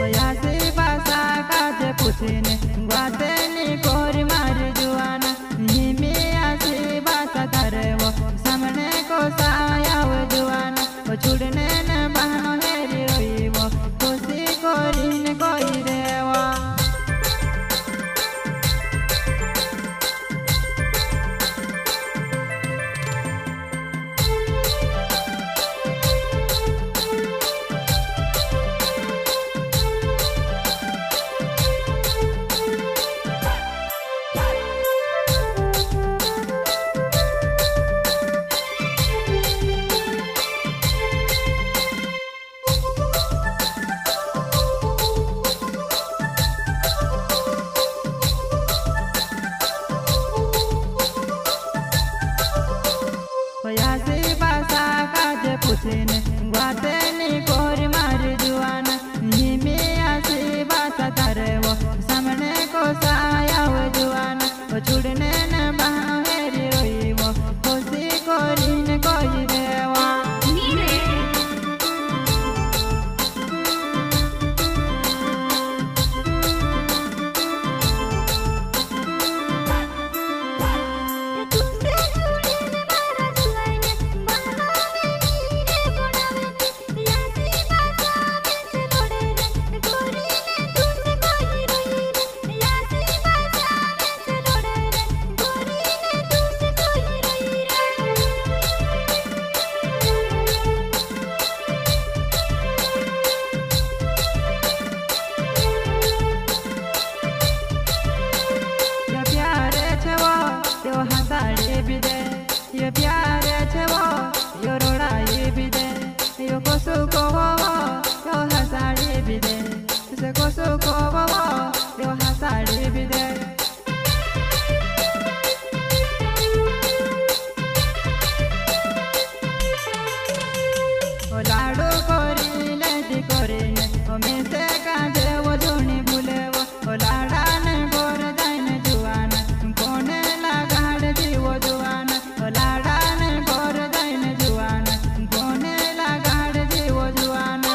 यासी भाषा काज पूछने बाते नी कोरी मारी जुआना हिमी आसी भाषा तारे वो सामने को साया वो जुआना वो छुड़ने न बहनो हेरी रोई वो खुशी कोरी न कोई रेवा यासी भाषा काज पूछने बाते नी कोरी मारी जुआना हिमी आसी भाषा तारे वो सामने को साया वो जुआना वो छुड़ने न बहनो हेरी रोई वो खुशी कोरी न कोई रेवा ये प्यार छे वो यो रोड़ाई भी दे यो कोसु को वो यो हसाड़ी भी दे से कोसु को वो यो हसाड़ी भी दे ओ लाडू कोरी लेदी कोरी ने ओ में से कांदे वो जोनी भूले वो ओ लाडा ने गोर जाइन जुआना कोने लगाड़ दी वो जुआना लाडा ने गोर जाइन जुआना कोने लगाड़ दी वो जुआना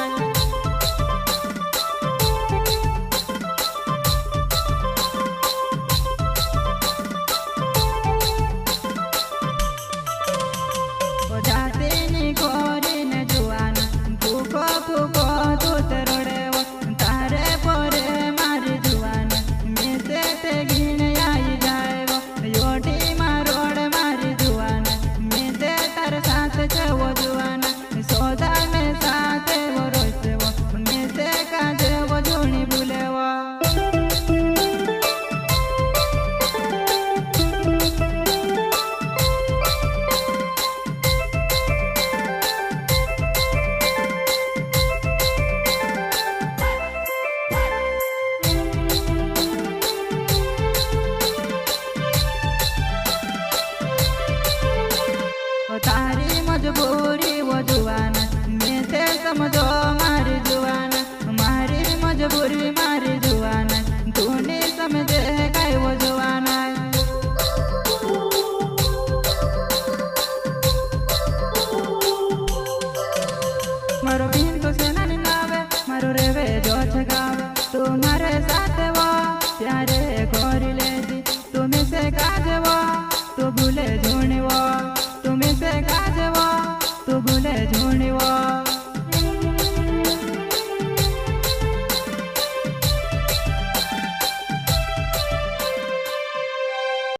ओ जाते नी गोरी ने जुआना फूको फूको दूत रोड़े वो तारे पोरे मारी जुआना में से ते घिन आई जाए वो योटी मारोड़ मारी जुआना में ते तार साथ छे वो जुआना सौदा में साथ वो रोसे वो में से काजे वो जोनी भूले वो तारी मजबूरी वो जुआना में ते समझो मारी जुआना मारी मजबूरी मारी जुआना तूने समझे काई वो जुआना मारो बिन तो से नानी नावे मारो रेवे जो छगावे तुम्हारे साथ वो प्यारे